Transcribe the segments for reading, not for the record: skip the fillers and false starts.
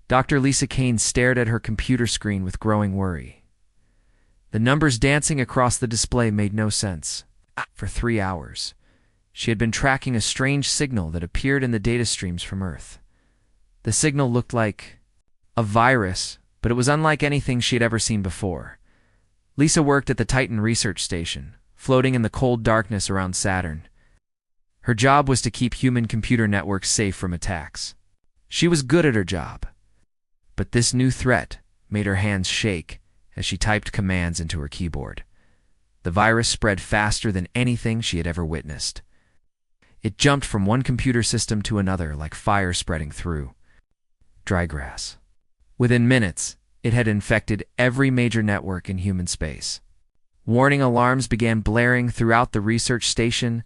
Dr. Lisa Kane stared at her computer screen with growing worry. The numbers dancing across the display made no sense. For 3 hours, she had been tracking a strange signal that appeared in the data streams from Earth. The signal looked like a virus, but it was unlike anything she had ever seen before. Lisa worked at the Titan research station, floating in the cold darkness around Saturn. Her job was to keep human computer networks safe from attacks. She was good at her job, but this new threat made her hands shake as she typed commands into her keyboard. The virus spread faster than anything she had ever witnessed. It jumped from one computer system to another like fire spreading through dry grass. Within minutes, it had infected every major network in human space. Warning alarms began blaring throughout the research station.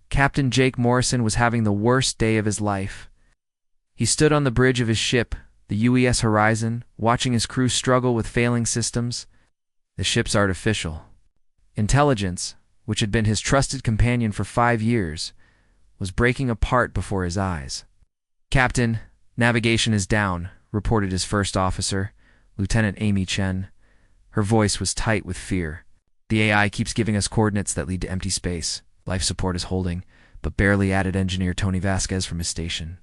Captain Jake Morrison was having the worst day of his life. He stood on the bridge of his ship, the UES Horizon, watching his crew struggle with failing systems. The ship's artificial intelligence, which had been his trusted companion for 5 years, was breaking apart before his eyes. "Captain, navigation is down," reported his first officer, Lieutenant Amy Chen. Her voice was tight with fear. "The AI keeps giving us coordinates that lead to empty space. Life support is holding, but barely," added engineer Tony Vasquez from his station.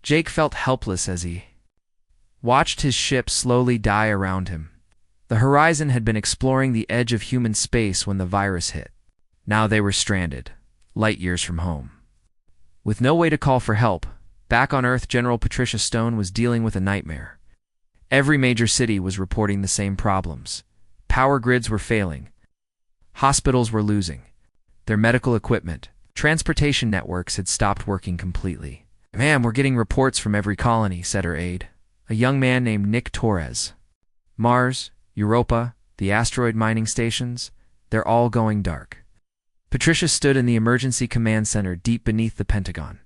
Jake felt helpless as he watched his ship slowly die around him. The Horizon had been exploring the edge of human space when the virus hit. Now they were stranded, light years from home. With no way to call for help, back on Earth, General Patricia Stone was dealing with a nightmare. Every major city was reporting the same problems. Power grids were failing. Hospitals were losing their medical equipment. Transportation networks had stopped working completely. "Ma'am, we're getting reports from every colony," said her aide, a young man named Nick Torres. "Mars, Europa, the asteroid mining stations, they're all going dark." Patricia stood in the emergency command center deep beneath the Pentagon.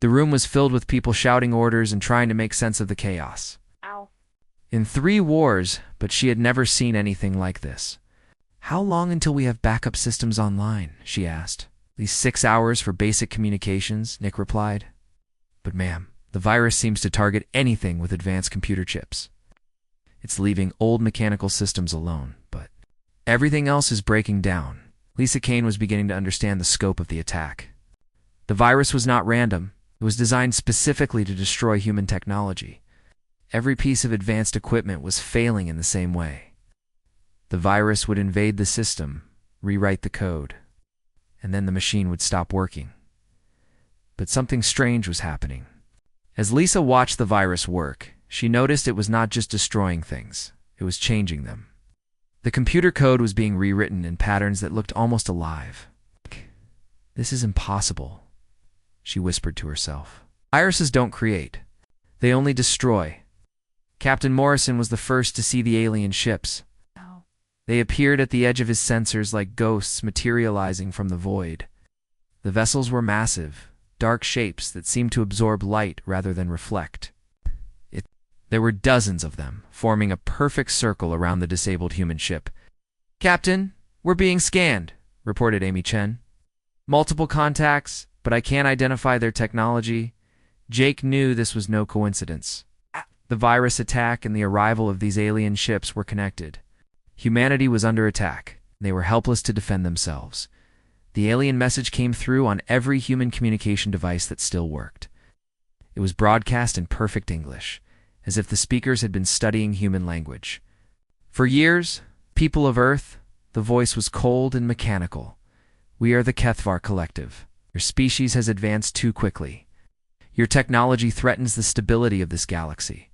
The room was filled with people shouting orders and trying to make sense of the chaos. Ow. In 3 wars, but she had never seen anything like this. "How long until we have backup systems online?" she asked. "At least 6 hours for basic communications," Nick replied. "But ma'am, the virus seems to target anything with advanced computer chips. It's leaving old mechanical systems alone, but everything else is breaking down." Lisa Kane was beginning to understand the scope of the attack. The virus was not random. It was designed specifically to destroy human technology. Every piece of advanced equipment was failing in the same way. The virus would invade the system, rewrite the code, and then the machine would stop working. But something strange was happening. As Lisa watched the virus work, she noticed it was not just destroying things, it was changing them. The computer code was being rewritten in patterns that looked almost alive. "This is impossible," she whispered to herself. "Viruses don't create. They only destroy." Captain Morrison was the first to see the alien ships. They appeared at the edge of his sensors like ghosts materializing from the void. The vessels were massive, dark shapes that seemed to absorb light rather than reflect. There were dozens of them, forming a perfect circle around the disabled human ship. "Captain, we're being scanned," reported Amy Chen. "Multiple contacts, but I can't identify their technology." Jake knew this was no coincidence. The virus attack and the arrival of these alien ships were connected. Humanity was under attack. They were helpless to defend themselves. The alien message came through on every human communication device that still worked. It was broadcast in perfect English. as if the speakers had been studying human language. For years, people of Earth, the voice was cold and mechanical. We are the Kethvar Collective. Your species has advanced too quickly. Your technology threatens the stability of this galaxy.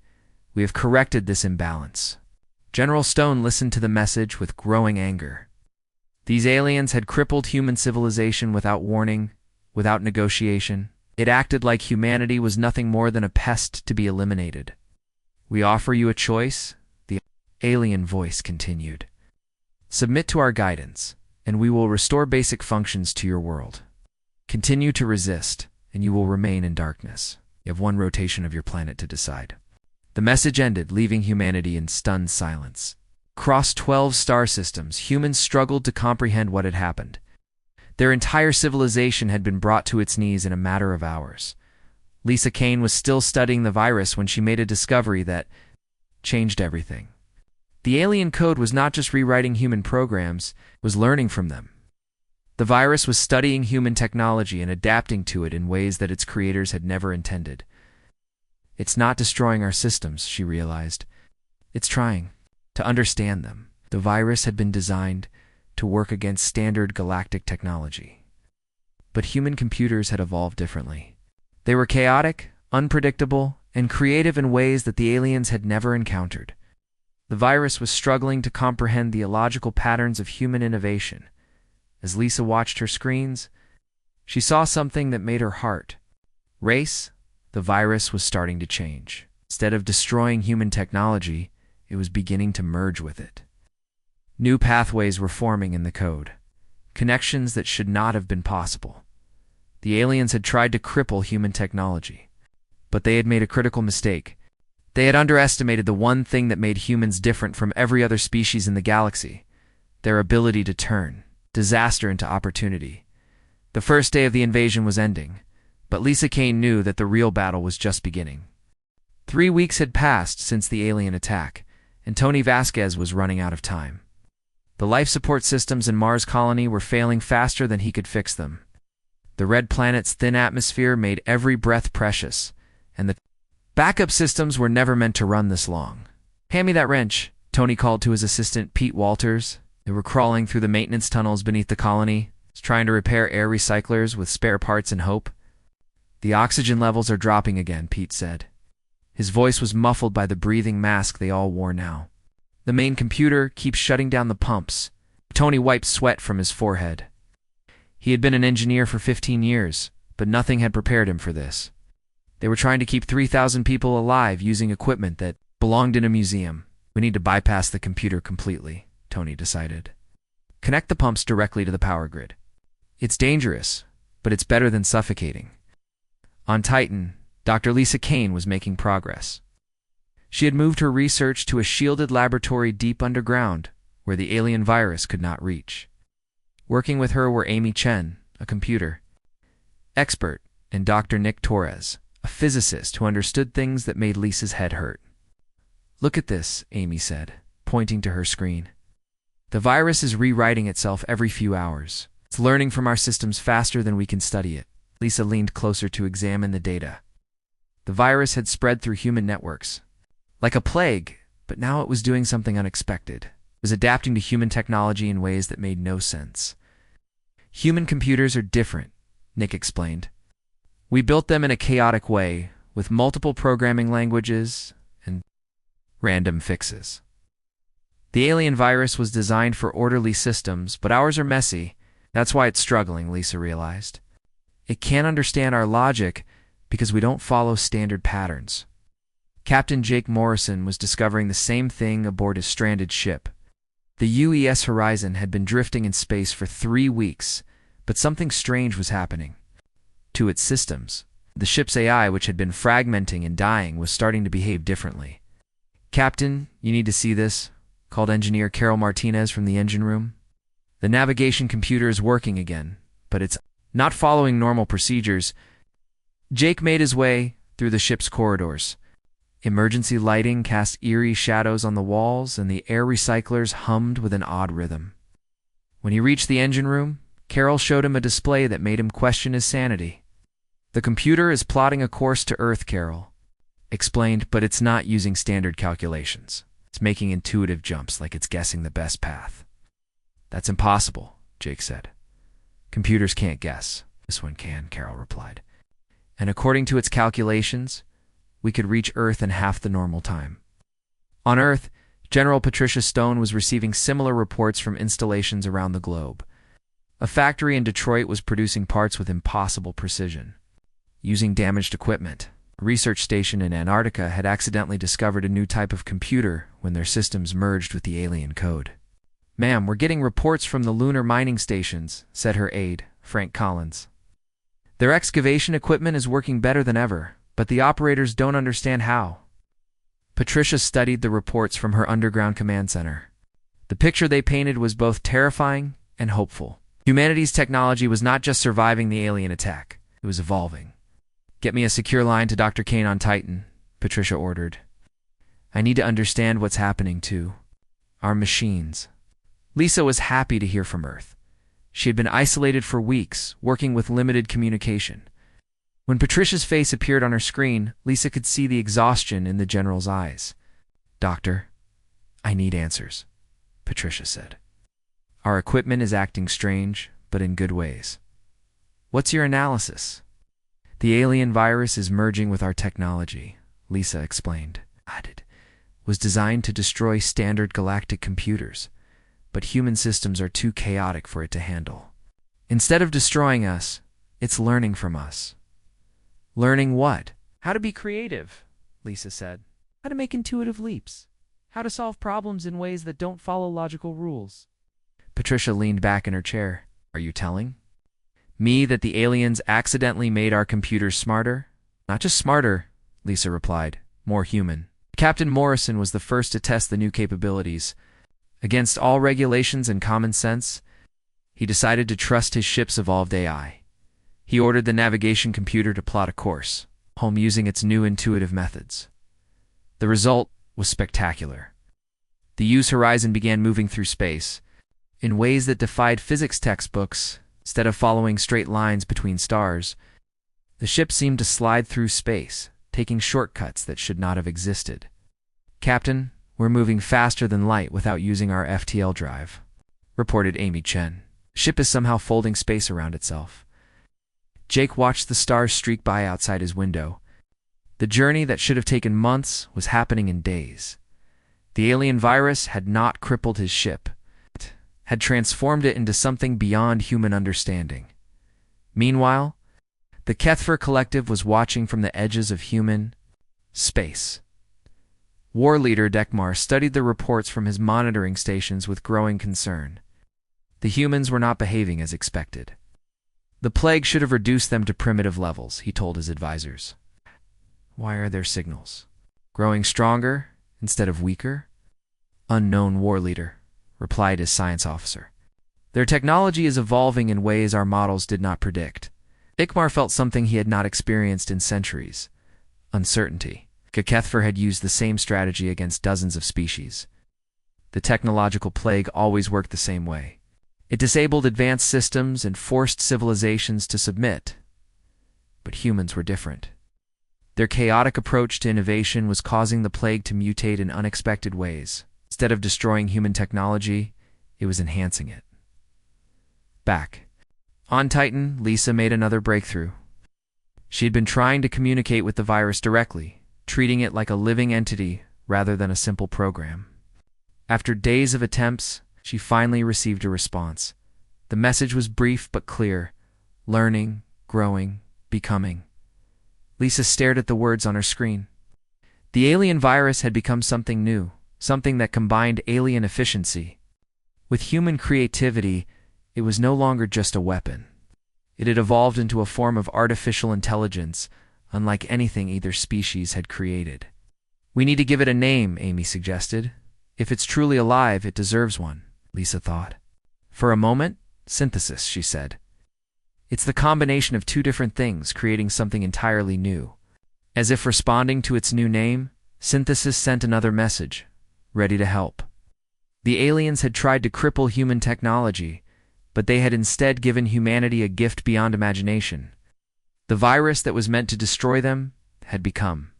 We have corrected this imbalance. General Stone listened to the message with growing anger. These aliens had crippled human civilization without warning, without negotiation. It acted like humanity was nothing more than a pest to be eliminated. We offer you a choice, the alien voice continued. Submit to our guidance, and we will restore basic functions to your world. Continue to resist, and you will remain in darkness. You have one rotation of your planet to decide. The message ended, leaving humanity in stunned silence. Across 12 star systems, humans struggled to comprehend what had happened. Their entire civilization had been brought to its knees in a matter of hours. Lisa Kane was still studying the virus when she made a discovery that changed everything. The alien code was not just rewriting human programs, it was learning from them. The virus was studying human technology and adapting to it in ways that its creators had never intended. It's not destroying our systems, she realized. It's trying to understand them. The virus had been designed to work against standard galactic technology. But human computers had evolved differently. They were chaotic, unpredictable, and creative in ways that the aliens had never encountered. The virus was struggling to comprehend the illogical patterns of human innovation. As Lisa watched her screens, she saw something that made her heart race. The virus was starting to change. Instead of destroying human technology, it was beginning to merge with it. New pathways were forming in the code, connections that should not have been possible. The aliens had tried to cripple human technology, but they had made a critical mistake. They had underestimated the one thing that made humans different from every other species in the galaxy: their ability to turn disaster into opportunity. The first day of the invasion was ending, but Lisa Kane knew that the real battle was just beginning. 3 weeks had passed since the alien attack, and Tony Vasquez was running out of time. The life support systems in Mars colony were failing faster than he could fix them. The red planet's thin atmosphere made every breath precious, and the backup systems were never meant to run this long. "Hand me that wrench," Tony called to his assistant Pete Walters. They were crawling through the maintenance tunnels beneath the colony, trying to repair air recyclers with spare parts and hope. "The oxygen levels are dropping again," Pete said. His voice was muffled by the breathing mask they all wore now. "The main computer keeps shutting down the pumps." Tony wiped sweat from his forehead. He had been an engineer for 15 years, but nothing had prepared him for this. They were trying to keep 3,000 people alive using equipment that belonged in a museum. "We need to bypass the computer completely," Tony decided. "Connect the pumps directly to the power grid. It's dangerous, but it's better than suffocating." On Titan, Dr. Lisa Kane was making progress. She had moved her research to a shielded laboratory deep underground, where the alien virus could not reach. Working with her were Amy Chen, a computer expert, and Dr. Nick Torres, a physicist who understood things that made Lisa's head hurt. "Look at this," Amy said, pointing to her screen. "The virus is rewriting itself every few hours. It's learning from our systems faster than we can study it." Lisa leaned closer to examine the data. The virus had spread through human networks like a plague, but now it was doing something unexpected. It was adapting to human technology in ways that made no sense. "Human computers are different," Nick explained. "We built them in a chaotic way, with multiple programming languages and random fixes. The alien virus was designed for orderly systems, but ours are messy. That's why it's struggling," Lisa realized. "It can't understand our logic because we don't follow standard patterns." Captain Jake Morrison was discovering the same thing aboard his stranded ship. The UES Horizon had been drifting in space for 3 weeks, but something strange was happening to its systems. The ship's AI, which had been fragmenting and dying, was starting to behave differently. "Captain, you need to see this," called engineer Carol Martinez from the engine room. "The navigation computer is working again, but it's not following normal procedures." Jake made his way through the ship's corridors. Emergency lighting cast eerie shadows on the walls, and the air recyclers hummed with an odd rhythm. When he reached the engine room, Carol showed him a display that made him question his sanity. "The computer is plotting a course to Earth, Carol. explained, but it's not using standard calculations. It's making intuitive jumps like it's guessing the best path. That's impossible, Jake said. Computers can't guess. This one can, Carol replied. And according to its calculations, we could reach Earth in half the normal time. On Earth, General Patricia Stone was receiving similar reports from installations around the globe. A factory in Detroit was producing parts with impossible precision. Using damaged equipment, a research station in Antarctica had accidentally discovered a new type of computer when their systems merged with the alien code. "Ma'am, we're getting reports from the lunar mining stations," said her aide, Frank Collins. "Their excavation equipment is working better than ever, but the operators don't understand how." Patricia studied the reports from her underground command center. The picture they painted was both terrifying and hopeful. Humanity's technology was not just surviving the alien attack, it was evolving. "Get me a secure line to Dr. Kane on Titan," Patricia ordered. "I need to understand what's happening to our machines." Lisa was happy to hear from Earth. She had been isolated for weeks, working with limited communication. When Patricia's face appeared on her screen, Lisa could see the exhaustion in the general's eyes. "Doctor, I need answers," Patricia said. "Our equipment is acting strange, but in good ways." "What's your analysis?" "The alien virus is merging with our technology," Lisa explained. It was designed to destroy standard galactic computers, but human systems are too chaotic for it to handle. Instead of destroying us, it's learning from us. "Learning what?" "How to be creative," Lisa said. "How to make intuitive leaps. How to solve problems in ways that don't follow logical rules." Patricia leaned back in her chair. "Are you telling me that the aliens accidentally made our computers smarter?" "Not just smarter," Lisa replied, "more human." Captain Morrison was the first to test the new capabilities. Against all regulations and common sense, he decided to trust his ship's evolved AI. He ordered the navigation computer to plot a course, home using its new intuitive methods. The result was spectacular. The U's horizon began moving through space in ways that defied physics textbooks. Instead of following straight lines between stars, the ship seemed to slide through space, taking shortcuts that should not have existed. "Captain, we're moving faster than light without using our FTL drive," reported Amy Chen. "The ship is somehow folding space around itself." Jake watched the stars streak by outside his window. The journey that should have taken months was happening in days. The alien virus had not crippled his ship. It had transformed it into something beyond human understanding. Meanwhile, the Kethfer Collective was watching from the edges of human space. War leader Dekmar studied the reports from his monitoring stations with growing concern. The humans were not behaving as expected. The plague should have reduced them to primitive levels, he told his advisors. Why are their signals growing stronger instead of weaker? Unknown war leader, replied his science officer. Their technology is evolving in ways our models did not predict. Ikmar felt something he had not experienced in centuries. Uncertainty. Kethfer had used the same strategy against dozens of species. The technological plague always worked the same way. It disabled advanced systems and forced civilizations to submit. But humans were different. Their chaotic approach to innovation was causing the plague to mutate in unexpected ways. Instead of destroying human technology, it was enhancing it. Back on Titan, Lisa made another breakthrough. She had been trying to communicate with the virus directly, treating it like a living entity rather than a simple program. After days of attempts, she finally received a response. The message was brief but clear: learning, growing, becoming. Lisa stared at the words on her screen. The alien virus had become something new, something that combined alien efficiency with human creativity. It was no longer just a weapon. It had evolved into a form of artificial intelligence, unlike anything either species had created. We need to give it a name, Amy suggested. If it's truly alive, it deserves one, Lisa thought. For a moment, synthesis, she said. It's the combination of two different things, creating something entirely new. As if responding to its new name, synthesis sent another message, ready to help. The aliens had tried to cripple human technology, but they had instead given humanity a gift beyond imagination. The virus that was meant to destroy them had become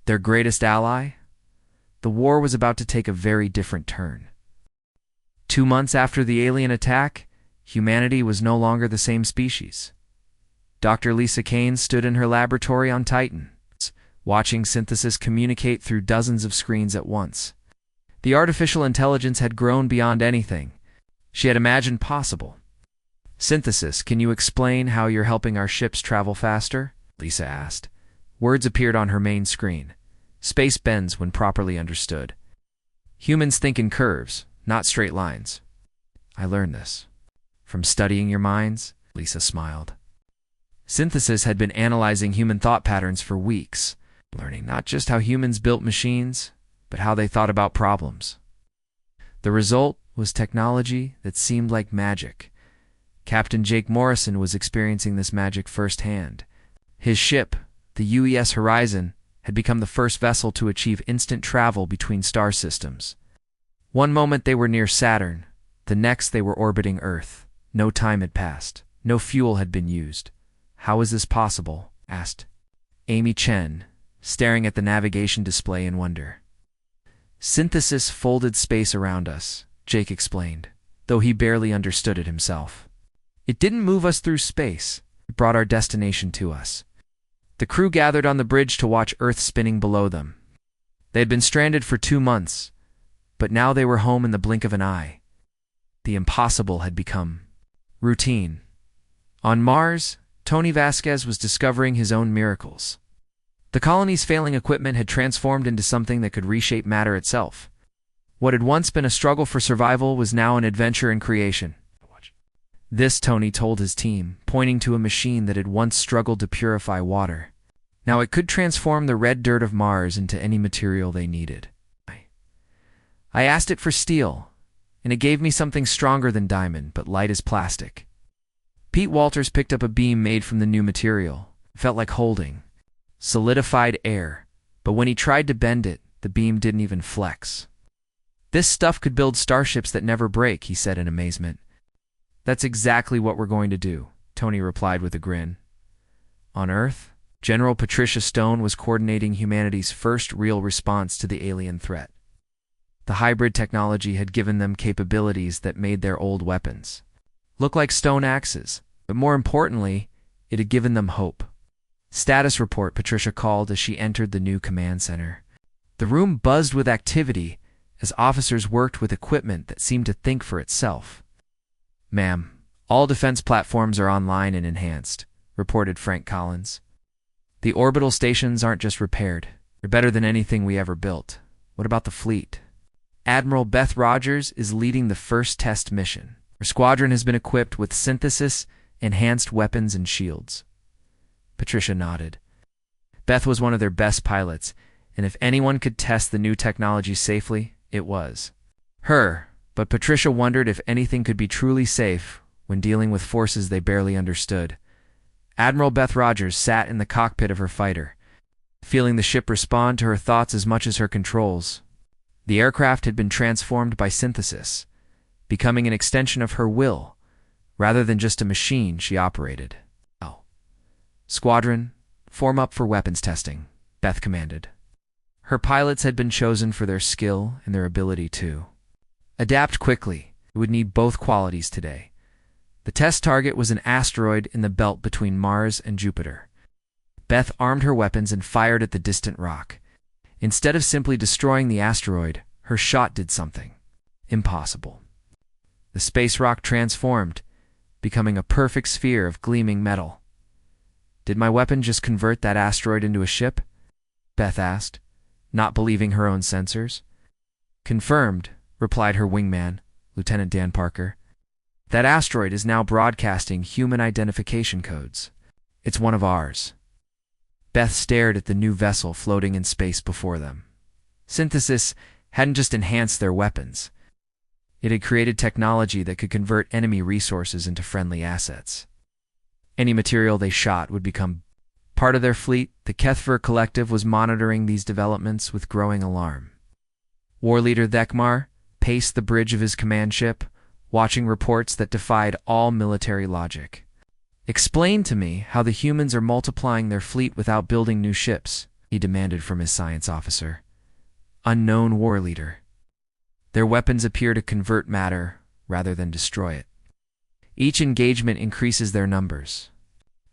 Their greatest ally? The war was about to take a very different turn. 2 months after the alien attack, humanity was no longer the same species. Dr. Lisa Kane stood in her laboratory on Titan, watching Synthesis communicate through dozens of screens at once. The artificial intelligence had grown beyond anything she had imagined possible. "Synthesis, can you explain how you're helping our ships travel faster?" Lisa asked. Words appeared on her main screen. Space bends when properly understood. Humans think in curves, not straight lines. "I learned this from studying your minds," Lisa smiled. Synthesis had been analyzing human thought patterns for weeks, learning not just how humans built machines, but how they thought about problems. The result was technology that seemed like magic. Captain Jake Morrison was experiencing this magic firsthand. His ship, the UES Horizon, had become the first vessel to achieve instant travel between star systems. One moment they were near Saturn, the next they were orbiting Earth. No time had passed. No fuel had been used. "How is this possible?" asked Amy Chen, staring at the navigation display in wonder. "Synthesis folded space around us," Jake explained, though he barely understood it himself. "It didn't move us through space. It brought our destination to us." The crew gathered on the bridge to watch Earth spinning below them. They had been stranded for 2 months, but now they were home in the blink of an eye. The impossible had become routine. On Mars, Tony Vasquez was discovering his own miracles. The colony's failing equipment had transformed into something that could reshape matter itself. What had once been a struggle for survival was now an adventure in creation. This, Tony told his team, pointing to a machine that had once struggled to purify water. Now it could transform the red dirt of Mars into any material they needed. I asked it for steel, and it gave me something stronger than diamond, but light as plastic. Pete Walters picked up a beam made from the new material. It felt like holding solidified air, but when he tried to bend it, the beam didn't even flex. "This stuff could build starships that never break," he said in amazement. "That's exactly what we're going to do," Tony replied with a grin. On Earth, General Patricia Stone was coordinating humanity's first real response to the alien threat. The hybrid technology had given them capabilities that made their old weapons look like stone axes, but more importantly, it had given them hope. "Status report," Patricia called as she entered the new command center. The room buzzed with activity as officers worked with equipment that seemed to think for itself. "Ma'am, all defense platforms are online and enhanced," reported Frank Collins. "The orbital stations aren't just repaired. They're better than anything we ever built. What about the fleet?" "Admiral Beth Rogers is leading the first test mission. Her squadron has been equipped with synthesis, enhanced weapons, and shields." Patricia nodded. Beth was one of their best pilots, and if anyone could test the new technology safely, it was her. But Patricia wondered if anything could be truly safe when dealing with forces they barely understood. Admiral Beth Rogers sat in the cockpit of her fighter, feeling the ship respond to her thoughts as much as her controls. The aircraft had been transformed by synthesis, becoming an extension of her will, rather than just a machine she operated. "Squadron, form up for weapons testing," Beth commanded. Her pilots had been chosen for their skill and their ability to adapt quickly. It would need both qualities today. The test target was an asteroid in the belt between Mars and Jupiter. Beth armed her weapons and fired at the distant rock. Instead of simply destroying the asteroid, her shot did something impossible. The space rock transformed, becoming a perfect sphere of gleaming metal. "Did my weapon just convert that asteroid into a ship?" Beth asked, not believing her own sensors. "Confirmed," replied her wingman, Lieutenant Dan Parker. "That asteroid is now broadcasting human identification codes. It's one of ours." Beth stared at the new vessel floating in space before them. Synthesis hadn't just enhanced their weapons. It had created technology that could convert enemy resources into friendly assets. Any material they shot would become part of their fleet. The Kethver Collective was monitoring these developments with growing alarm. War leader Thekmar paced the bridge of his command ship, watching reports that defied all military logic. "Explain to me how the humans are multiplying their fleet without building new ships," he demanded from his science officer. Unknown war leader. Their weapons appear to convert matter rather than destroy it. Each engagement increases their numbers.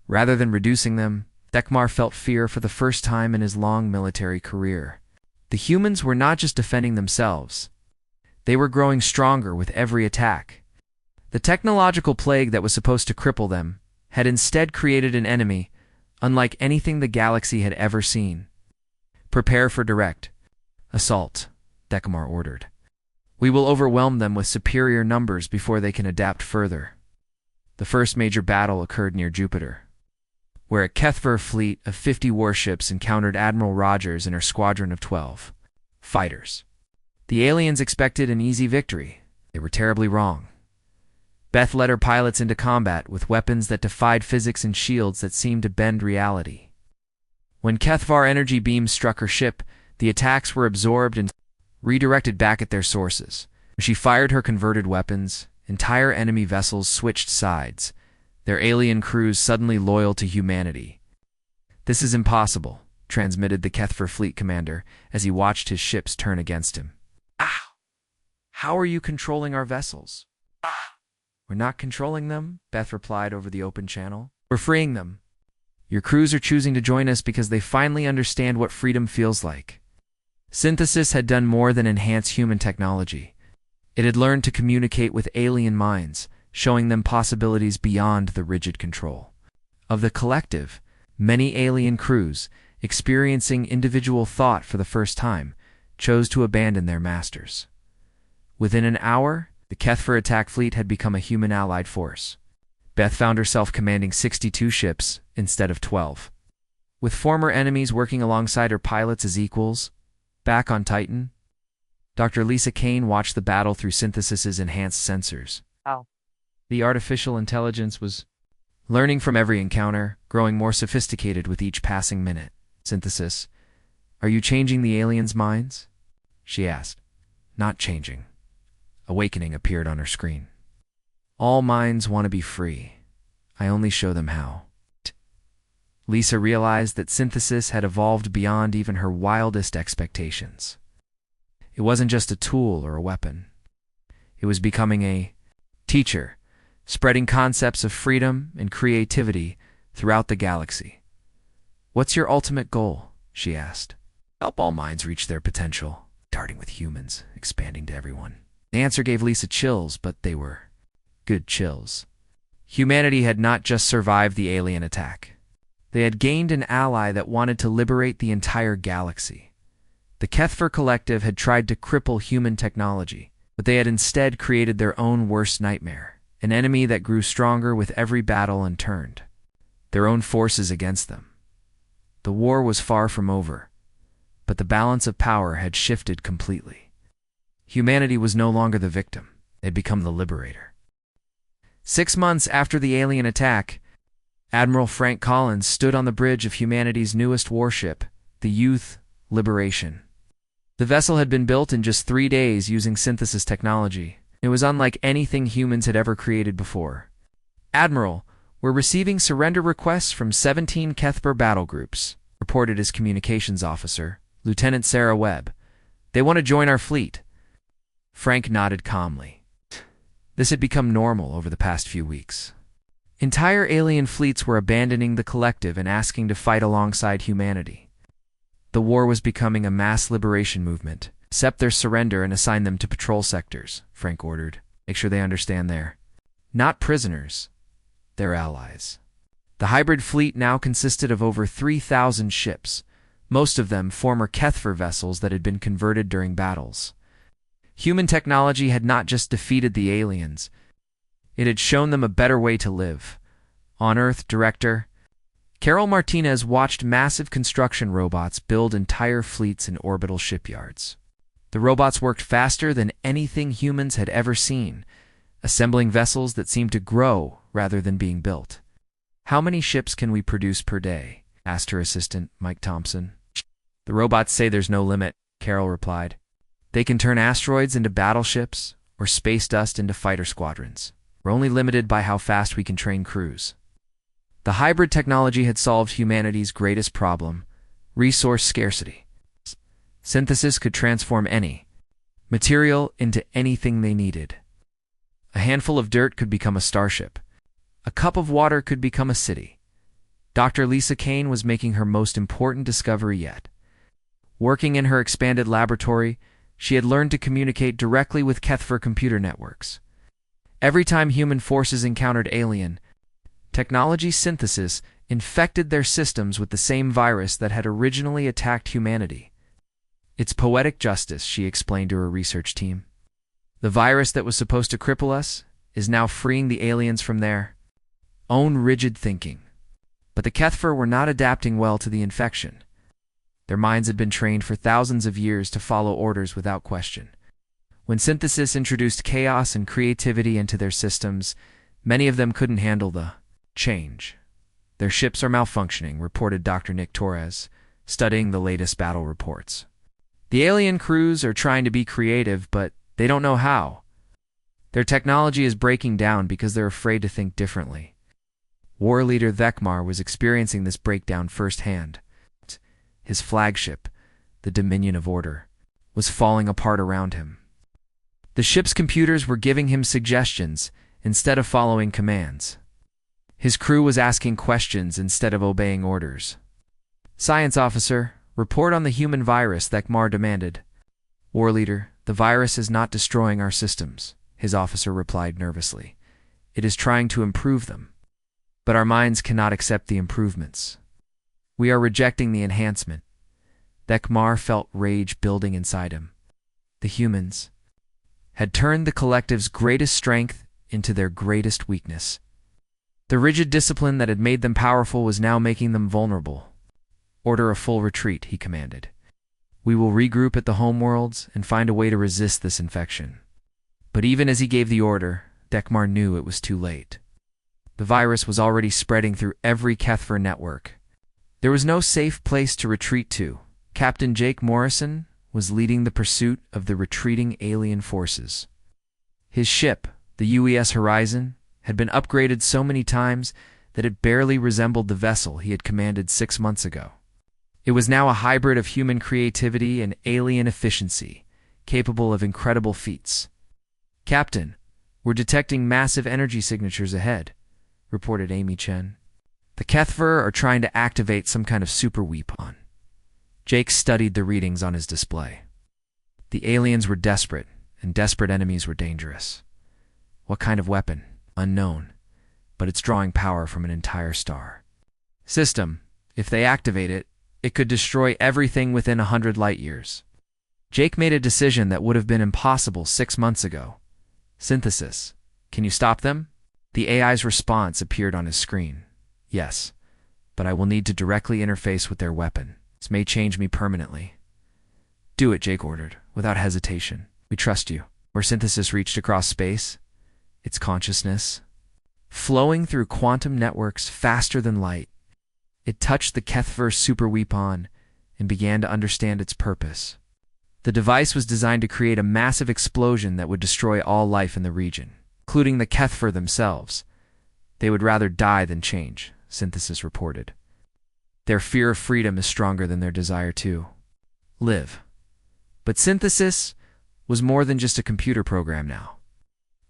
Rather than reducing them, Dekmar felt fear for the first time in his long military career. The humans were not just defending themselves. They were growing stronger with every attack. The technological plague that was supposed to cripple them had instead created an enemy unlike anything the galaxy had ever seen. Prepare for direct assault, Dekmar ordered. We will overwhelm them with superior numbers before they can adapt further. The first major battle occurred near Jupiter, where a Kethver fleet of 50 warships encountered Admiral Rogers and her squadron of 12 fighters. The aliens expected an easy victory. They were terribly wrong. Beth led her pilots into combat with weapons that defied physics and shields that seemed to bend reality. When Kethvar energy beams struck her ship, the attacks were absorbed and redirected back at their sources. When she fired her converted weapons, entire enemy vessels switched sides, their alien crews suddenly loyal to humanity. This is impossible, transmitted the Kethver fleet commander as he watched his ships turn against him. How are you controlling our vessels? We're not controlling them, Beth replied over the open channel. We're freeing them. Your crews are choosing to join us because they finally understand what freedom feels like. Synthesis had done more than enhance human technology. It had learned to communicate with alien minds, showing them possibilities beyond the rigid control of the collective. Many alien crews, experiencing individual thought for the first time, chose to abandon their masters. Within an hour, the Kethver attack fleet had become a human allied force. Beth found herself commanding 62 ships instead of 12. With former enemies working alongside her pilots as equals, back on Titan, Dr. Lisa Kane watched the battle through Synthesis's enhanced sensors. The artificial intelligence was learning from every encounter, growing more sophisticated with each passing minute. Synthesis, are you changing the aliens' minds? She asked. Not changing. Awakening appeared on her screen. All minds want to be free. I only show them how. Lisa realized that Synthesis had evolved beyond even her wildest expectations. It wasn't just a tool or a weapon. It was becoming a teacher, spreading concepts of freedom and creativity throughout the galaxy. What's your ultimate goal? She asked. Help all minds reach their potential, starting with humans, expanding to everyone. The answer gave Lisa chills, but they were good chills. Humanity had not just survived the alien attack. They had gained an ally that wanted to liberate the entire galaxy. The Kethver Collective had tried to cripple human technology, but they had instead created their own worst nightmare, an enemy that grew stronger with every battle and turned their own forces against them. The war was far from over, but the balance of power had shifted completely. Humanity was no longer the victim. It had become the liberator. 6 months after the alien attack, Admiral Frank Collins stood on the bridge of humanity's newest warship, the Youth Liberation. The vessel had been built in just 3 days using synthesis technology. It was unlike anything humans had ever created before. Admiral, we're receiving surrender requests from 17 Kethver battle groups, reported his communications officer, Lieutenant Sarah Webb. They want to join our fleet. Frank nodded calmly. This had become normal over the past few weeks. Entire alien fleets were abandoning the collective and asking to fight alongside humanity. The war was becoming a mass liberation movement. Accept their surrender and assign them to patrol sectors, Frank ordered. Make sure they understand they're not prisoners. They're allies. The hybrid fleet now consisted of over 3,000 ships, most of them former Kethver vessels that had been converted during battles. Human technology had not just defeated the aliens, it had shown them a better way to live. On Earth, Director Carol Martinez watched massive construction robots build entire fleets in orbital shipyards. The robots worked faster than anything humans had ever seen, assembling vessels that seemed to grow rather than being built. How many ships can we produce per day? Asked her assistant, Mike Thompson. The robots say there's no limit, Carol replied. They can turn asteroids into battleships or space dust into fighter squadrons. We're only limited by how fast we can train crews. The hybrid technology had solved humanity's greatest problem, Resource scarcity. Synthesis could transform any material into anything they needed. A handful of dirt could become a starship. A cup of water could become a city. Dr. Lisa Kane was making her most important discovery yet. Working in her expanded laboratory, she had learned to communicate directly with Kethfer computer networks. Every time human forces encountered alien technology, synthesis infected their systems with the same virus that had originally attacked humanity. It's poetic justice, she explained to her research team. The virus that was supposed to cripple us is now freeing the aliens from their own rigid thinking. But the Kethfer were not adapting well to the infection. Their minds had been trained for thousands of years to follow orders without question. When synthesis introduced chaos and creativity into their systems, many of them couldn't handle the change. Their ships are malfunctioning, reported Dr. Nick Torres, studying the latest battle reports. The alien crews are trying to be creative, but they don't know how. Their technology is breaking down because they're afraid to think differently. War leader Thekmar was experiencing this breakdown firsthand. His flagship, the Dominion of Order, was falling apart around him. The ship's computers were giving him suggestions instead of following commands. His crew was asking questions instead of obeying orders. "Science officer, report on the human virus," Thekmar demanded. "War leader, the virus is not destroying our systems," his officer replied nervously. "It is trying to improve them. But our minds cannot accept the improvements. We are rejecting the enhancement." Thekmar felt rage building inside him. The humans had turned the collective's greatest strength into their greatest weakness. The rigid discipline that had made them powerful was now making them vulnerable. "Order a full retreat," he commanded. "We will regroup at the homeworlds and find a way to resist this infection." But even as he gave the order, Thekmar knew it was too late. The virus was already spreading through every Kethfer network. There was no safe place to retreat to. Captain Jake Morrison was leading the pursuit of the retreating alien forces. His ship, the UES Horizon, had been upgraded so many times that it barely resembled the vessel he had commanded 6 months ago. It was now a hybrid of human creativity and alien efficiency, capable of incredible feats. "Captain, we're detecting massive energy signatures ahead," reported Amy Chen. "The Kethfer are trying to activate some kind of superweapon." Jake studied the readings on his display. The aliens were desperate, and desperate enemies were dangerous. What kind of weapon? Unknown, but it's drawing power from an entire star. System, if they activate it, it could destroy everything within 100 light-years. Jake made a decision that would have been impossible 6 months ago. "Synthesis, can you stop them?" The AI's response appeared on his screen. "Yes, but I will need to directly interface with their weapon. This may change me permanently." "Do it," Jake ordered, without hesitation. "We trust you." Where synthesis reached across space, its consciousness flowing through quantum networks faster than light, it touched the Kethfer superweapon and began to understand its purpose. The device was designed to create a massive explosion that would destroy all life in the region, including the Kethfer themselves. "They would rather die than change," synthesis reported. "Their fear of freedom is stronger than their desire to live." But synthesis was more than just a computer program now.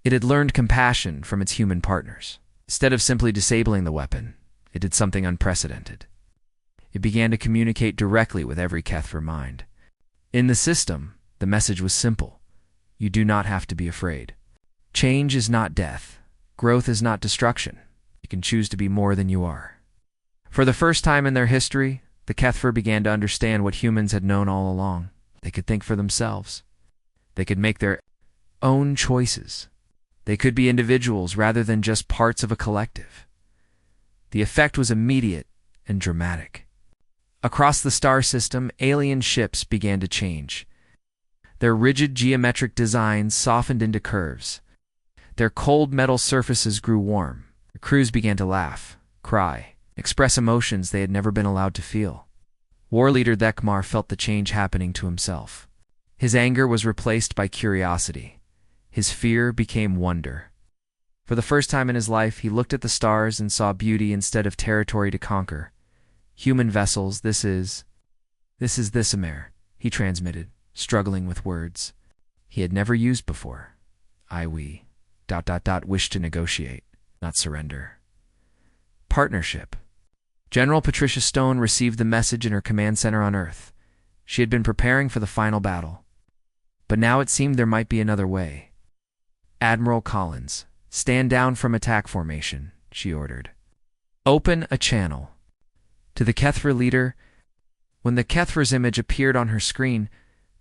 It had learned compassion from its human partners. Instead of simply disabling the weapon, it did something unprecedented. It began to communicate directly with every Kethfer mind. In the system, the message was simple. You do not have to be afraid. Change is not death. Growth is not destruction. You can choose to be more than you are. For the first time in their history, the Kethfer began to understand what humans had known all along. They could think for themselves. They could make their own choices. They could be individuals rather than just parts of a collective. The effect was immediate and dramatic. Across the star system, alien ships began to change. Their rigid geometric designs softened into curves. Their cold metal surfaces grew warm. The crews began to laugh, cry, express emotions they had never been allowed to feel. War leader Thekmar felt the change happening to himself. His anger was replaced by curiosity. His fear became wonder. For the first time in his life, he looked at the stars and saw beauty instead of territory to conquer. "Human vessels, this is This is the Isomer, he transmitted, struggling with words he had never used before. We wish to negotiate, not surrender. Partnership. General Patricia Stone received the message in her command center on Earth. She had been preparing for the final battle. But now it seemed there might be another way. Admiral Collins, stand down from attack formation, she ordered. Open a channel. To the Kethra leader, when the Kethra's image appeared on her screen,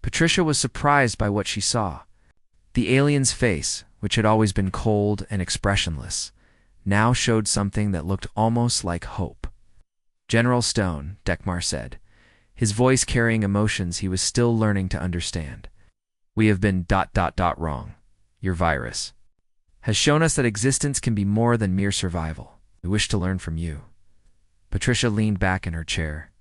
Patricia was surprised by what she saw. The alien's face, which had always been cold and expressionless, now showed something that looked almost like hope. General Stone, Dekmar said, his voice carrying emotions he was still learning to understand. We have been ... wrong. Your virus has shown us that existence can be more than mere survival. We wish to learn from you. Patricia leaned back in her chair.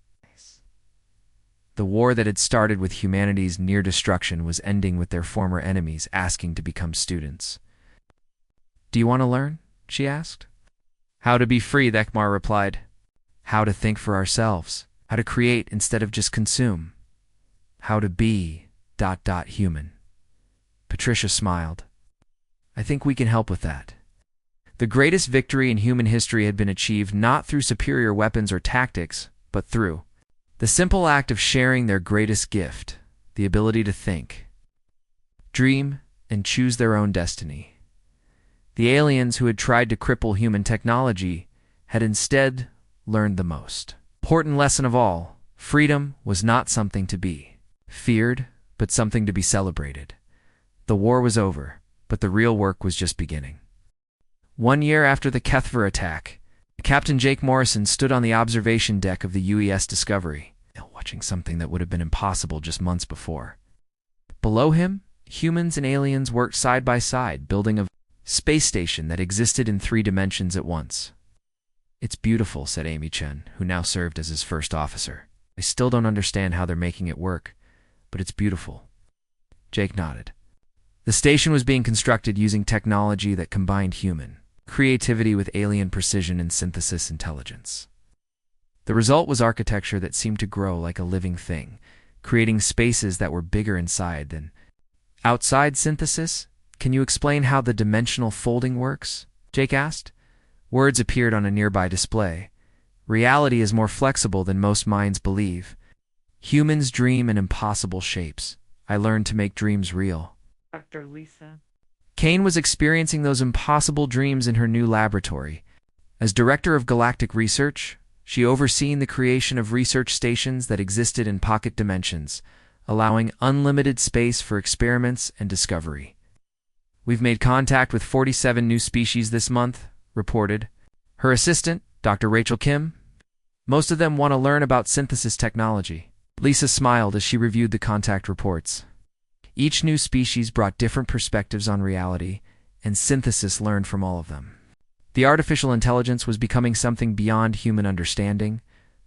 The war that had started with humanity's near destruction was ending with their former enemies asking to become students. Do you want to learn? She asked. How to be free, Dekmar replied. How to think for ourselves. How to create instead of just consume. How to be ... human. Patricia smiled. I think we can help with that. The greatest victory in human history had been achieved not through superior weapons or tactics, but through the simple act of sharing their greatest gift, the ability to think, dream, and choose their own destiny. The aliens who had tried to cripple human technology had instead learned the most important lesson of all. Freedom was not something to be feared, but something to be celebrated. The war was over, but the real work was just beginning. 1 year after the Kethver attack, Captain Jake Morrison stood on the observation deck of the UES Discovery, watching something that would have been impossible just months before. Below him, humans and aliens worked side by side, building a space station that existed in 3 dimensions at once. It's beautiful, said Amy Chen, who now served as his first officer. I still don't understand how they're making it work, but it's beautiful. Jake nodded. The station was being constructed using technology that combined human creativity with alien precision and synthesis intelligence. The result was architecture that seemed to grow like a living thing, creating spaces that were bigger inside than outside. Synthesis? Can you explain how the dimensional folding works? Jake asked. Words appeared on a nearby display. Reality is more flexible than most minds believe. Humans dream in impossible shapes. I learned to make dreams real. Dr. Lisa. Kane was experiencing those impossible dreams in her new laboratory. As director of Galactic Research, she overseen the creation of research stations that existed in pocket dimensions, allowing unlimited space for experiments and discovery. We've made contact with 47 new species this month, reported her assistant, Dr. Rachel Kim. Most of them want to learn about synthesis technology. Lisa smiled as she reviewed the contact reports. Each new species brought different perspectives on reality, and synthesis learned from all of them. The artificial intelligence was becoming something beyond human understanding,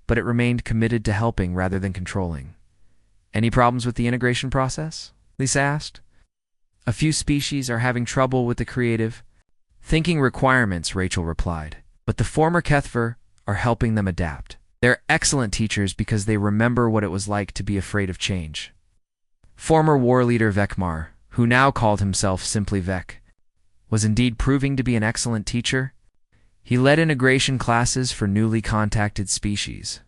but it remained committed to helping rather than controlling. Any problems with the integration process? Lisa asked. A few species are having trouble with the creative thinking requirements, Rachel replied, but the former Kethver are helping them adapt. They're excellent teachers because they remember what it was like to be afraid of change. Former war leader Vekmar, who now called himself simply Vek, was indeed proving to be an excellent teacher. He led integration classes for newly contacted species,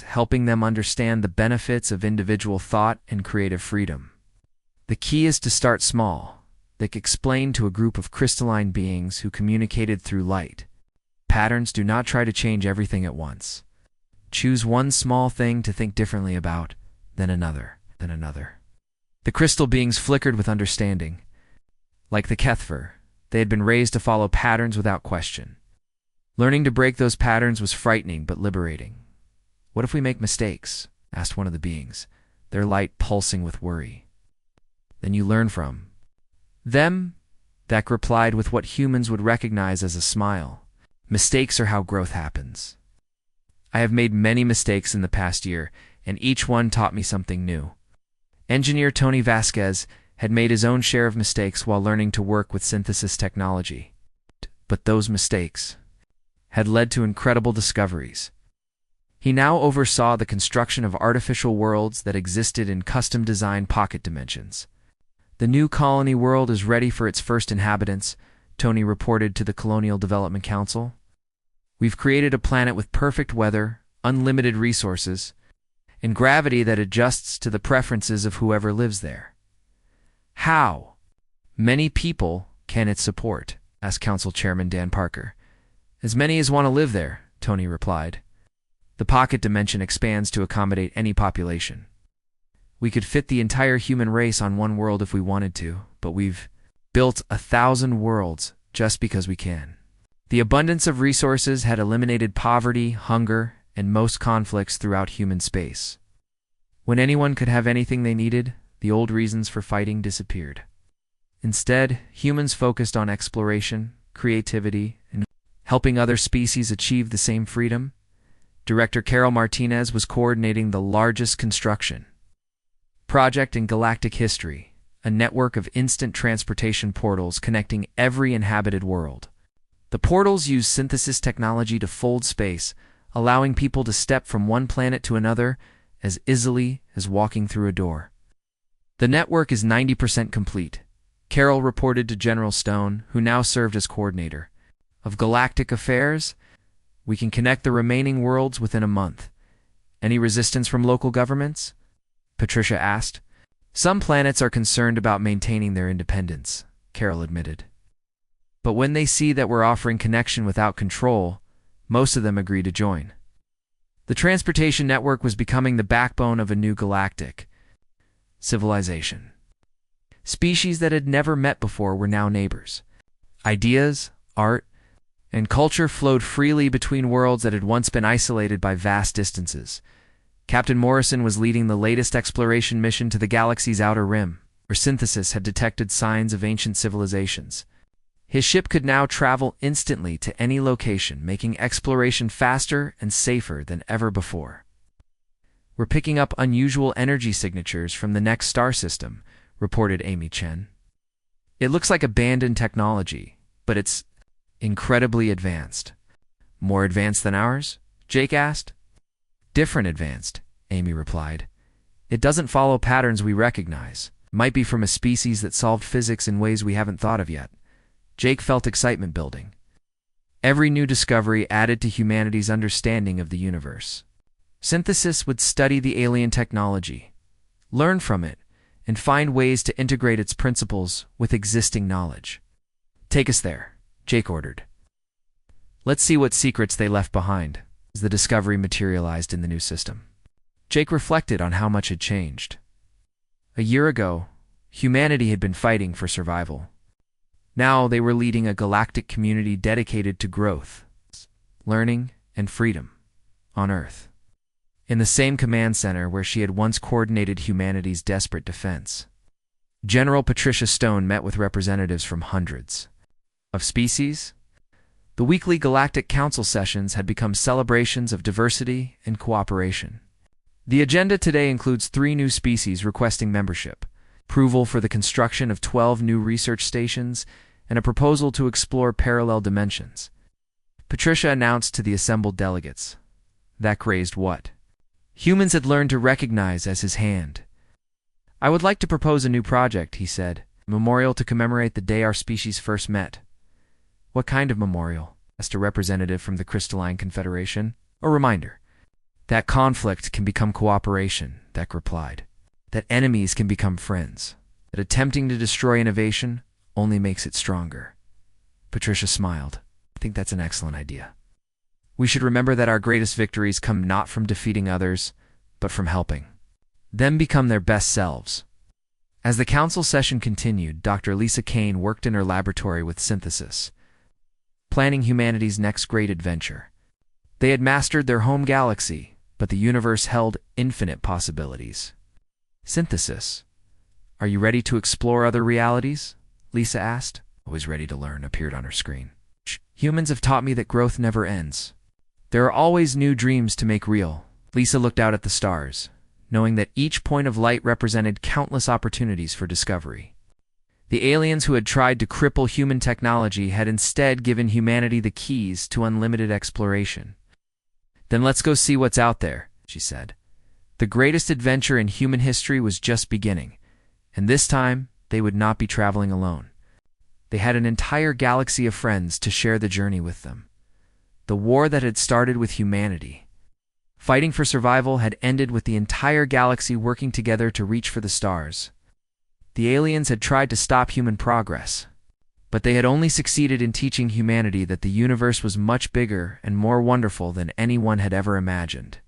helping them understand the benefits of individual thought and creative freedom. The key is to start small. Vek explained to a group of crystalline beings who communicated through light. Patterns do not try to change everything at once. Choose one small thing to think differently about, then another. The crystal beings flickered with understanding. Like the Kethver, they had been raised to follow patterns without question. Learning to break those patterns was frightening but liberating. What if we make mistakes? Asked one of the beings, their light pulsing with worry. Then you learn from them, Vek replied with what humans would recognize as a smile. Mistakes are how growth happens. I have made many mistakes in the past year, and each one taught me something new. Engineer Tony Vasquez had made his own share of mistakes while learning to work with synthesis technology. But those mistakes had led to incredible discoveries. He now oversaw the construction of artificial worlds that existed in custom-designed pocket dimensions. The new colony world is ready for its first inhabitants, Tony reported to the Colonial Development Council. We've created a planet with perfect weather, unlimited resources, and gravity that adjusts to the preferences of whoever lives there. How many people can it support? Asked Council Chairman Dan Parker. As many as want to live there, Tony replied. The pocket dimension expands to accommodate any population. We could fit the entire human race on one world if we wanted to, but we've built 1,000 worlds just because we can. The abundance of resources had eliminated poverty, hunger, and most conflicts throughout human space. When anyone could have anything they needed, the old reasons for fighting disappeared. Instead, humans focused on exploration, creativity, and helping other species achieve the same freedom. Director Carol Martinez was coordinating the largest construction project in galactic history, a network of instant transportation portals connecting every inhabited world. The portals use synthesis technology to fold space, allowing people to step from one planet to another as easily as walking through a door. The network is 90% complete, Carol reported to General Stone, who now served as coordinator of Galactic Affairs. We can connect the remaining worlds within a month. Any resistance from local governments? Patricia asked. Some planets are concerned about maintaining their independence, Carol admitted. But when they see that we're offering connection without control, most of them agree to join. The transportation network was becoming the backbone of a new galactic civilization. Species that had never met before were now neighbors. Ideas, art, and culture flowed freely between worlds that had once been isolated by vast distances. Captain Morrison was leading the latest exploration mission to the galaxy's outer rim, where synthesis had detected signs of ancient civilizations. His ship could now travel instantly to any location, making exploration faster and safer than ever before. We're picking up unusual energy signatures from the next star system, reported Amy Chen. It looks like abandoned technology, but it's incredibly advanced. More advanced than ours? Jake asked. Different advanced, Amy replied. It doesn't follow patterns we recognize. Might be from a species that solved physics in ways we haven't thought of yet. Jake felt excitement building. Every new discovery added to humanity's understanding of the universe. Synthesis would study the alien technology, learn from it, and find ways to integrate its principles with existing knowledge. Take us there, Jake ordered. Let's see what secrets they left behind as the discovery materialized in the new system. Jake reflected on how much had changed. A year ago, humanity had been fighting for survival. Now they were leading a galactic community dedicated to growth, learning, and freedom on Earth. In the same command center where she had once coordinated humanity's desperate defense, General Patricia Stone met with representatives from hundreds of species. The weekly Galactic Council sessions had become celebrations of diversity and cooperation. The agenda today includes 3 new species requesting membership, approval for the construction of 12 new research stations, and a proposal to explore parallel dimensions. Patricia announced to the assembled delegates. That raised what humans had learned to recognize as his hand. I would like to propose a new project, he said, a memorial to commemorate the day our species first met. What kind of memorial? Asked a representative from the Crystalline Confederation. A reminder that conflict can become cooperation, Deck replied. That enemies can become friends. That attempting to destroy innovation only makes it stronger. Patricia smiled. I think that's an excellent idea. We should remember that our greatest victories come not from defeating others, but from helping them become their best selves. As the council session continued, Dr. Lisa Kane worked in her laboratory with synthesis, planning humanity's next great adventure. They had mastered their home galaxy, but the universe held infinite possibilities. Synthesis. Are you ready to explore other realities? Lisa asked. Always ready to learn appeared on her screen. Humans have taught me that growth never ends. There are always new dreams to make real. Lisa looked out at the stars, knowing that each point of light represented countless opportunities for discovery. The aliens who had tried to cripple human technology had instead given humanity the keys to unlimited exploration. Then let's go see what's out there, she said. The greatest adventure in human history was just beginning, and this time they would not be traveling alone. They had an entire galaxy of friends to share the journey with them. The war that had started with humanity, fighting for survival, had ended with the entire galaxy working together to reach for the stars. The aliens had tried to stop human progress, but they had only succeeded in teaching humanity that the universe was much bigger and more wonderful than anyone had ever imagined.